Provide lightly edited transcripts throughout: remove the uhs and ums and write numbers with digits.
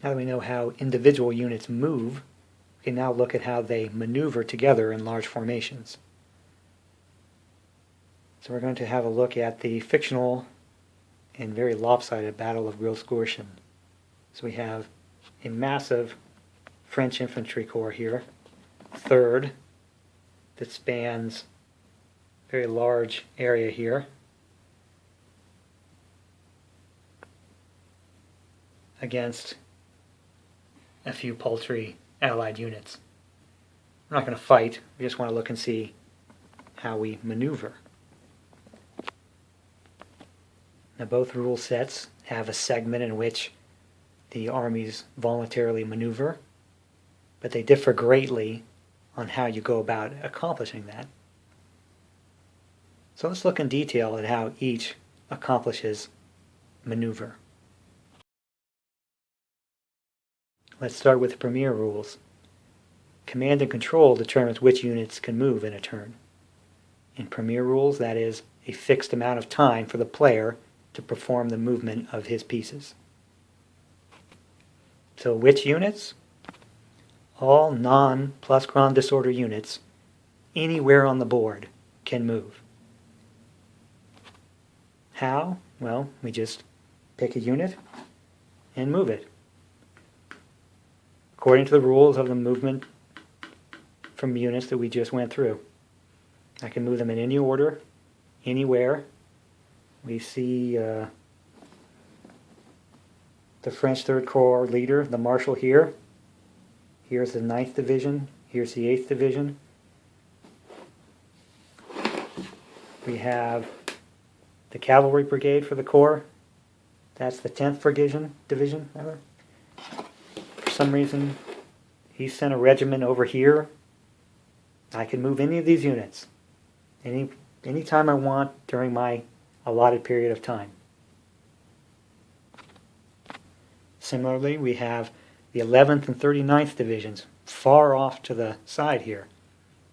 Now that we know how individual units move, we can now look at how they maneuver together in large formations. So we're going to have a look at the fictional and very lopsided Battle of Gross-Gorschen. So we have a massive French infantry corps here, third, that spans a very large area here, against a few paltry Allied units. We're not going to fight, we just want to look and see how we maneuver. Now both rule sets have a segment in which the armies voluntarily maneuver, but they differ greatly on how you go about accomplishing that. So let's look in detail at how each accomplishes maneuver. Let's start with the premier rules. Command and control determines which units can move in a turn. In premier rules, that is a fixed amount of time for the player to perform the movement of his pieces. So which units? All non-plusquam disorder units anywhere on the board can move. How? Well, we just pick a unit and move it according to the rules of the movement from units that we just went through. I can move them in any order, anywhere. We see the French Third Corps leader, the Marshal here. Here's the 9th Division. Here's the 8th Division. We have the Cavalry Brigade for the Corps. That's the 10th Division. For some reason, he sent a regiment over here. I can move any of these units any time I want during my allotted period of time. Similarly, we have the 11th and 39th Divisions far off to the side here.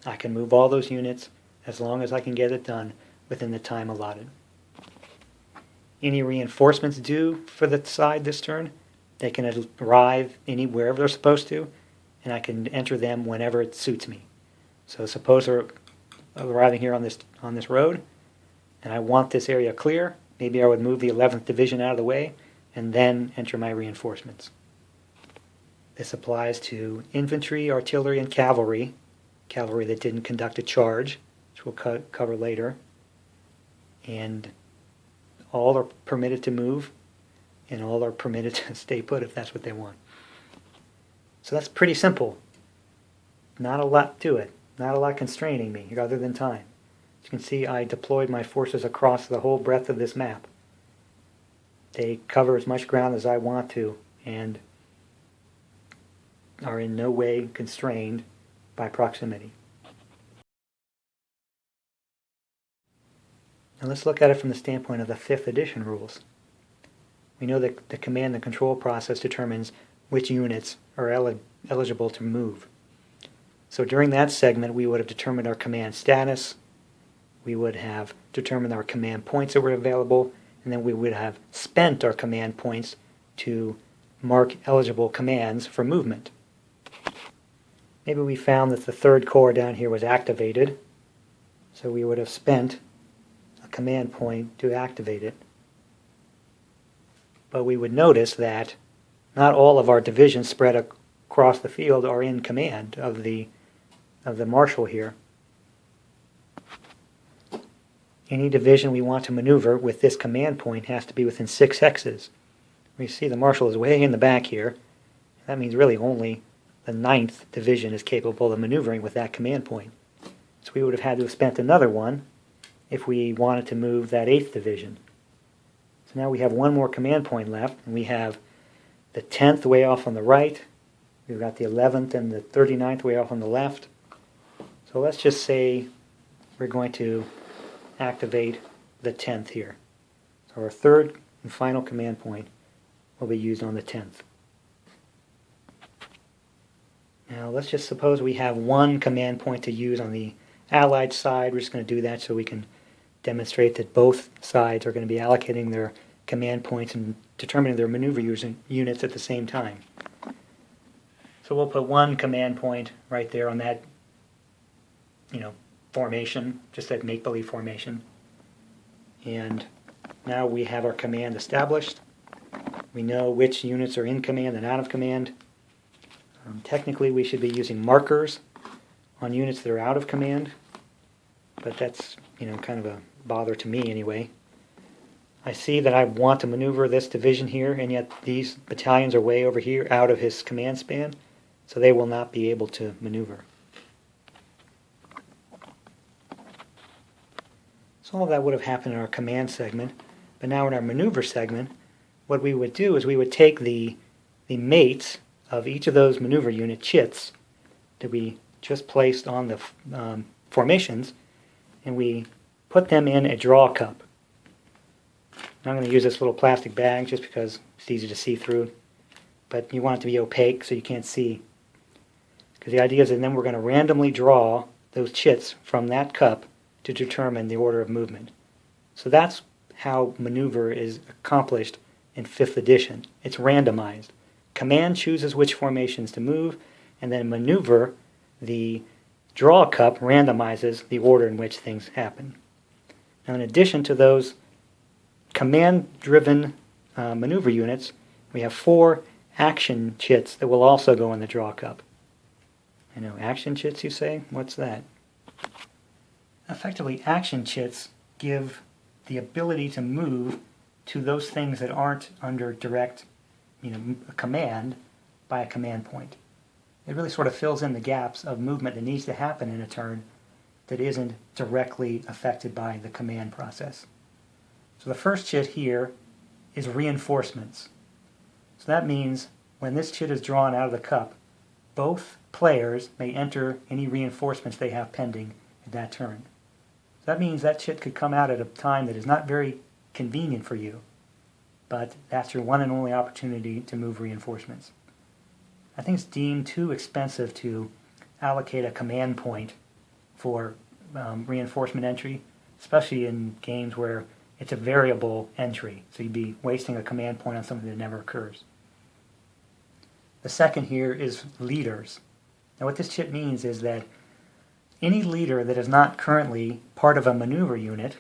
I can move all those units as long as I can get it done within the time allotted. Any reinforcements due for the side this turn, they can arrive wherever they're supposed to, and I can enter them whenever it suits me. So suppose they're arriving here on this road, and I want this area clear. Maybe I would move the 11th Division out of the way and then enter my reinforcements. This applies to infantry, artillery, and cavalry that didn't conduct a charge, which we'll cover later. And all are permitted to move, and all are permitted to stay put if that's what they want. So that's pretty simple. Not a lot to it. Not a lot constraining me, other than time. As you can see, I deployed my forces across the whole breadth of this map. They cover as much ground as I want to, and are in no way constrained by proximity. Now let's look at it from the standpoint of the 5th edition rules. We know that the command and control process determines which units are eligible to move. So during that segment, we would have determined our command status, we would have determined our command points that were available, and then we would have spent our command points to mark eligible commands for movement. Maybe we found that the 3rd Corps down here was activated, so we would have spent a command point to activate it. But we would notice that not all of our divisions spread across the field are in command of the Marshal here. Any division we want to maneuver with this command point has to be within 6 hexes. We see the Marshal is way in the back here. That means really only the 9th Division is capable of maneuvering with that command point. So we would have had to have spent another one if we wanted to move that 8th Division. So now we have one more command point left, and we have the 10th way off on the right. We've got the 11th and the 39th way off on the left. So let's just say we're going to activate the 10th here. So our 3rd and final command point will be used on the 10th. Now let's just suppose we have one command point to use on the Allied side. We're just going to do that so we can demonstrate that both sides are going to be allocating their command points in determining their maneuver units at the same time. So we'll put one command point right there on that, formation, just that make-believe formation. And now we have our command established. We know which units are in command and out of command. Technically, we should be using markers on units that are out of command, but that's, kind of a bother to me anyway. I see that I want to maneuver this division here, and yet these battalions are way over here out of his command span, so they will not be able to maneuver. So all of that would have happened in our command segment, but now in our maneuver segment, what we would do is we would take the mates of each of those maneuver unit chits that we just placed on the formations, and we put them in a draw cup. I'm going to use this little plastic bag just because it's easy to see through, but you want it to be opaque so you can't see. Because the idea is that then we're going to randomly draw those chits from that cup to determine the order of movement. So that's how maneuver is accomplished in 5th edition. It's randomized. Command chooses which formations to move, and then maneuver, the draw cup randomizes the order in which things happen. Now, in addition to those command-driven maneuver units, we have 4 action chits that will also go in the draw cup. I know, action chits, you say? What's that? Effectively, action chits give the ability to move to those things that aren't under direct command by a command point. It really sort of fills in the gaps of movement that needs to happen in a turn that isn't directly affected by the command process. So the first chit here is reinforcements. So that means when this chit is drawn out of the cup, both players may enter any reinforcements they have pending at that turn. So that means that chit could come out at a time that is not very convenient for you, but that's your one and only opportunity to move reinforcements. I think it's deemed too expensive to allocate a command point for reinforcement entry, especially in games where it's a variable entry, so you'd be wasting a command point on something that never occurs. The second here is leaders. Now what this chit means is that any leader that is not currently part of a maneuver unit,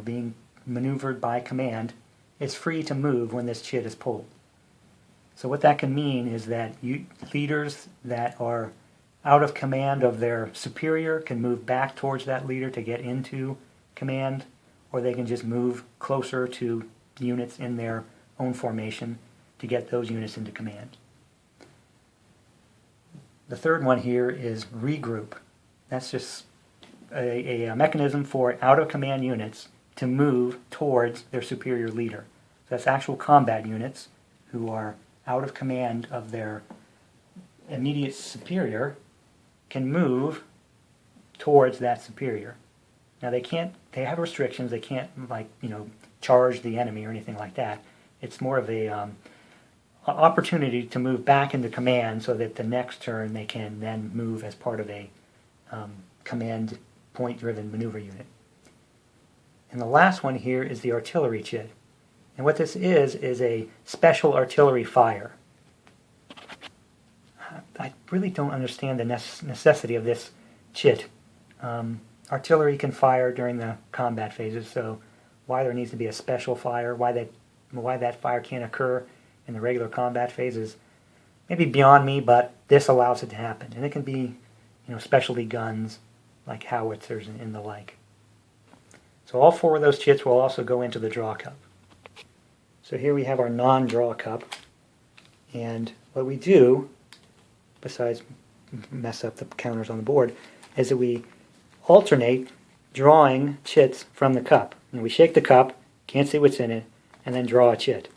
being maneuvered by command, is free to move when this chit is pulled. So what that can mean is that leaders that are out of command of their superior can move back towards that leader to get into command, or they can just move closer to units in their own formation to get those units into command. The third one here is regroup. That's just a mechanism for out-of-command units to move towards their superior leader. So that's actual combat units who are out of command of their immediate superior can move towards that superior. Now they have restrictions, they can't charge the enemy or anything like that. It's more of a opportunity to move back into command so that the next turn they can then move as part of a command point-driven maneuver unit. And the last one here is the artillery chit. And what this is a special artillery fire. I really don't understand the necessity of this chit. Artillery can fire during the combat phases, so why there needs to be a special fire, why that fire can't occur in the regular combat phases, maybe beyond me, but this allows it to happen. And it can be, specialty guns like howitzers and the like. So all 4 of those chits will also go into the draw cup. So here we have our non-draw cup, and what we do, besides mess up the counters on the board, is that we alternate drawing chits from the cup. And we shake the cup, can't see what's in it, and then draw a chit.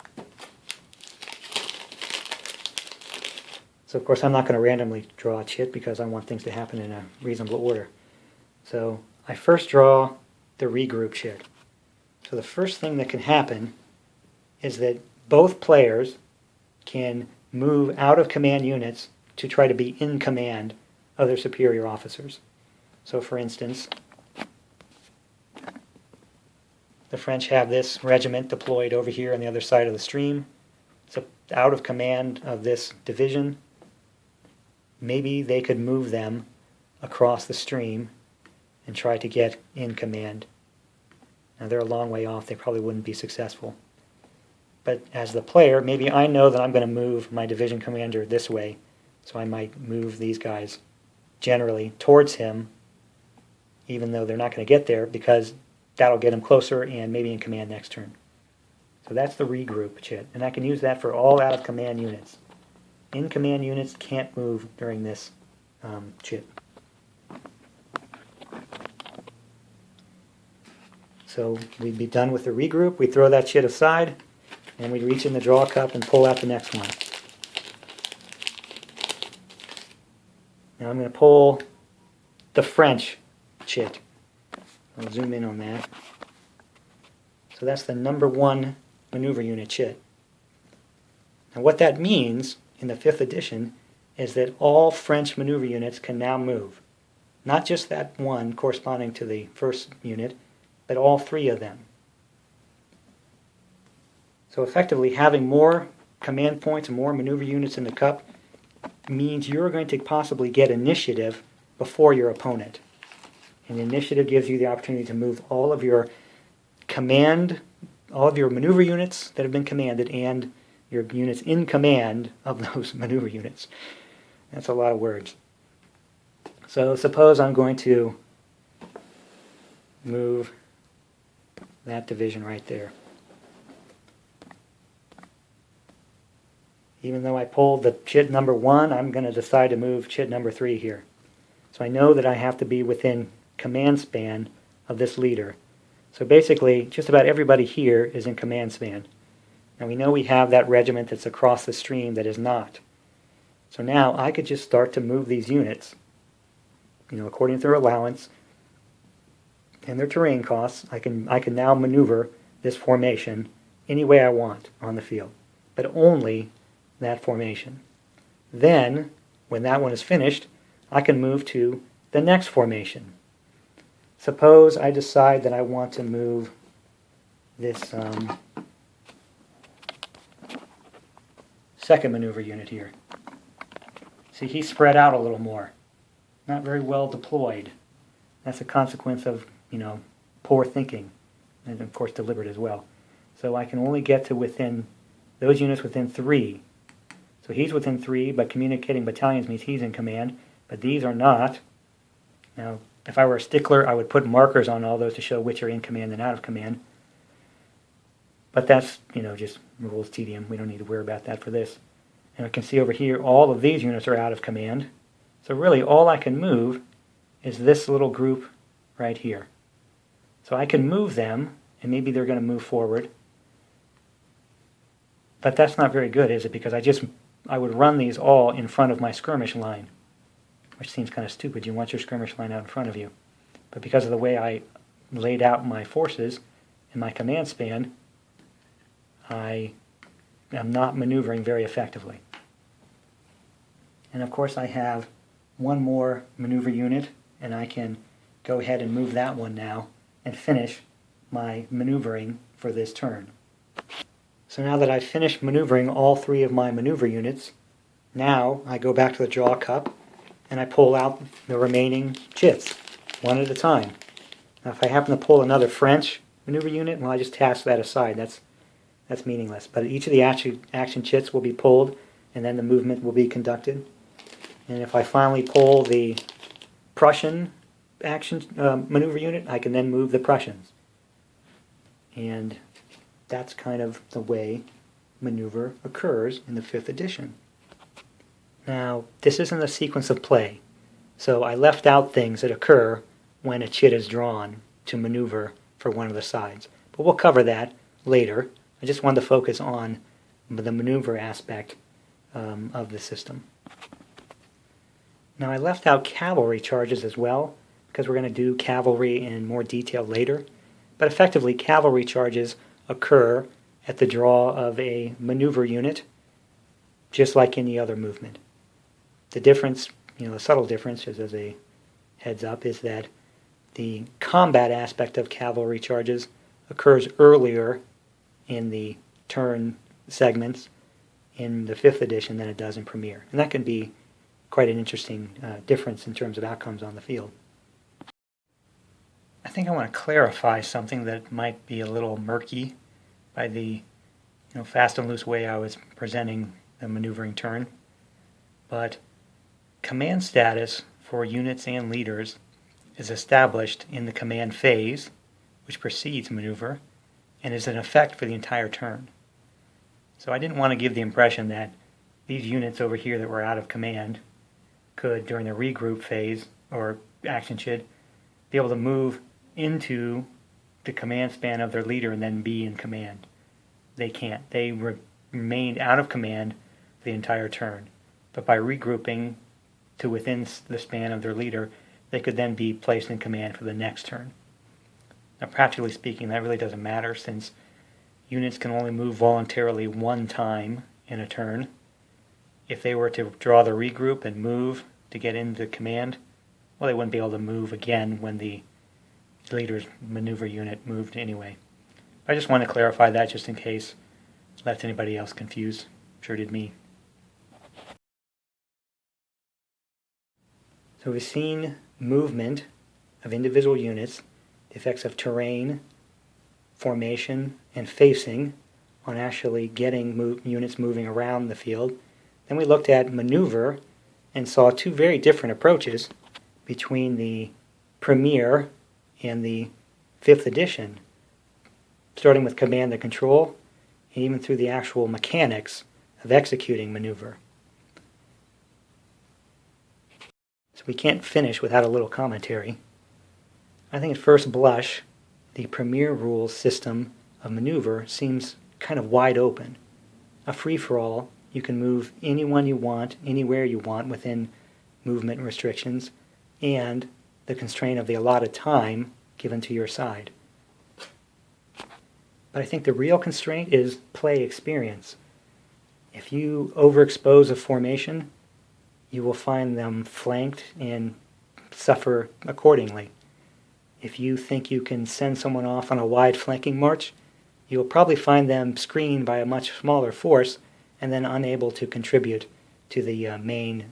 So of course I'm not going to randomly draw a chit because I want things to happen in a reasonable order. So I first draw the regroup chit. So the first thing that can happen is that both players can move out of command units to try to be in command of their superior officers. So for instance, the French have this regiment deployed over here on the other side of the stream. It's out of command of this division. Maybe they could move them across the stream and try to get in command. Now they're a long way off, they probably wouldn't be successful. But as the player, maybe I know that I'm going to move my division commander this way, so I might move these guys generally towards him, even though they're not going to get there, because that'll get him closer and maybe in command next turn. So that's the regroup chit, and I can use that for all out of command units. In command units can't move during this chit. So we'd be done with the regroup. We throw that chit aside, and we'd reach in the draw cup and pull out the next one. Now I'm going to pull the French chit. I'll zoom in on that. So that's the number 1 maneuver unit chit. Now what that means in the 5th edition is that all French maneuver units can now move. Not just that one corresponding to the first unit, but all 3 of them. So effectively, having more command points and more maneuver units in the cup means you're going to possibly get initiative before your opponent. And initiative gives you the opportunity to move all of your maneuver units that have been commanded and your units in command of those maneuver units. That's a lot of words. So suppose I'm going to move that division right there. Even though I pulled the chit number 1, I'm going to decide to move chit number 3 here. So I know that I have to be within command span of this leader. So basically, just about everybody here is in command span. And we know we have that regiment that's across the stream that is not. So now I could just start to move these units, according to their allowance and their terrain costs. I can now maneuver this formation any way I want on the field, but only that formation. Then, when that one is finished, I can move to the next formation. Suppose I decide that I want to move this second maneuver unit here. See, he's spread out a little more. Not very well deployed. That's a consequence of, poor thinking. And of course deliberate as well. So I can only get to within those units within 3. So he's within 3, but communicating battalions means he's in command, but these are not. Now, if I were a stickler, I would put markers on all those to show which are in command and out of command. But that's, just rules tedium. We don't need to worry about that for this. And we can see over here, all of these units are out of command. So really, all I can move is this little group right here. So I can move them, and maybe they're going to move forward. But that's not very good, is it? Because I would run these all in front of my skirmish line, which seems kind of stupid. You want your skirmish line out in front of you. But because of the way I laid out my forces in my command span, I am not maneuvering very effectively. And of course I have one more maneuver unit, and I can go ahead and move that one now and finish my maneuvering for this turn. So now that I've finished maneuvering all 3 of my maneuver units, now I go back to the draw cup and I pull out the remaining chits, one at a time. Now if I happen to pull another French maneuver unit, well, I just toss that aside. That's meaningless. But each of the action chits will be pulled, and then the movement will be conducted. And if I finally pull the Prussian action maneuver unit, I can then move the Prussians. And that's kind of the way maneuver occurs in the 5th edition. Now, this isn't a sequence of play, so I left out things that occur when a chit is drawn to maneuver for one of the sides. But we'll cover that later. I just wanted to focus on the maneuver aspect of the system. Now, I left out cavalry charges as well, because we're going to do cavalry in more detail later. But effectively, cavalry charges occur at the draw of a maneuver unit, just like any other movement. The difference, the subtle difference, just as a heads up, is that the combat aspect of cavalry charges occurs earlier in the turn segments in the 5th edition than it does in Premiere. And that can be quite an interesting difference in terms of outcomes on the field. I think I want to clarify something that might be a little murky by the fast and loose way I was presenting the maneuvering turn. But command status for units and leaders is established in the command phase, which precedes maneuver, and is in effect for the entire turn. So I didn't want to give the impression that these units over here that were out of command could, during the regroup phase or action chit, be able to move into the command span of their leader and then be in command. They can't. They remained out of command the entire turn. But by regrouping to within the span of their leader, they could then be placed in command for the next turn. Now, practically speaking, that really doesn't matter, since units can only move voluntarily one time in a turn. If they were to draw the regroup and move to get into command, well, they wouldn't be able to move again when the leader's maneuver unit moved anyway. I just want to clarify that just in case it left anybody else confused. Sure did me. So we've seen movement of individual units, the effects of terrain, formation, and facing on actually getting units moving around the field. Then we looked at maneuver and saw two very different approaches between the Premiere and the 5th edition, starting with command and control, and even through the actual mechanics of executing maneuver. So we can't finish without a little commentary. I think at first blush, the Premiere rules system of maneuver seems kind of wide open. A free-for-all, you can move anyone you want, anywhere you want within movement restrictions, and the constraint of the allotted time given to your side. But I think the real constraint is play experience. If you overexpose a formation, you will find them flanked and suffer accordingly. If you think you can send someone off on a wide flanking march, you will probably find them screened by a much smaller force and then unable to contribute to the main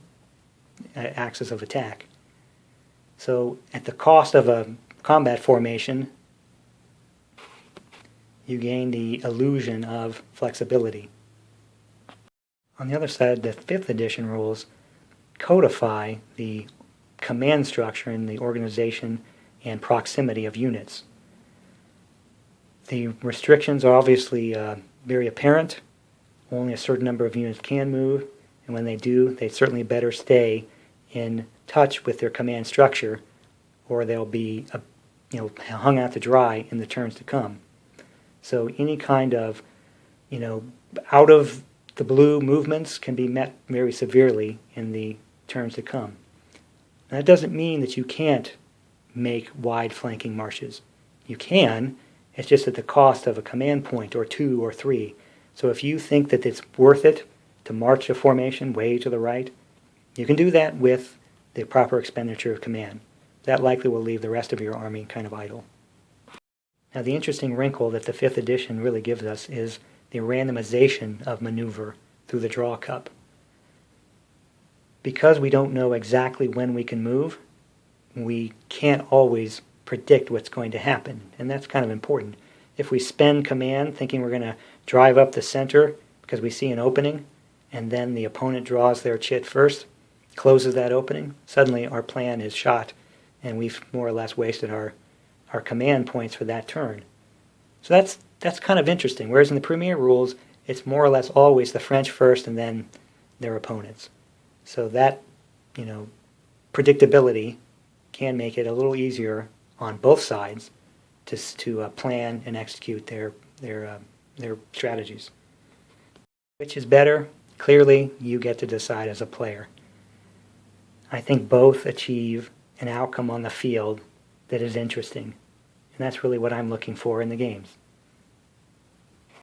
axis of attack. So at the cost of a combat formation, you gain the illusion of flexibility. On the other side, the 5th edition rules codify the command structure and the organization and proximity of units. The restrictions are obviously very apparent. Only a certain number of units can move, and when they do, they certainly better stay in touch with their command structure, or they'll be hung out to dry in the turns to come. So any kind of out of the blue movements can be met very severely in the turns to come. And that doesn't mean that you can't make wide flanking marches. You can, it's just at the cost of a command point or 2 or 3. So if you think that it's worth it to march a formation way to the right, you can do that with the proper expenditure of command. That likely will leave the rest of your army kind of idle. Now the interesting wrinkle that the 5th edition really gives us is the randomization of maneuver through the draw cup. Because we don't know exactly when we can move, we can't always predict what's going to happen, and that's kind of important. If we spend command thinking we're going to drive up the center because we see an opening, and then the opponent draws their chit first, closes that opening, suddenly our plan is shot, and we've more or less wasted our command points for that turn. So that's kind of interesting. Whereas in the Premiere rules, it's more or less always the French first and then their opponents. So that, predictability can make it a little easier on both sides to plan and execute their strategies. Which is better? Clearly, you get to decide as a player. I think both achieve an outcome on the field that is interesting. And that's really what I'm looking for in the games.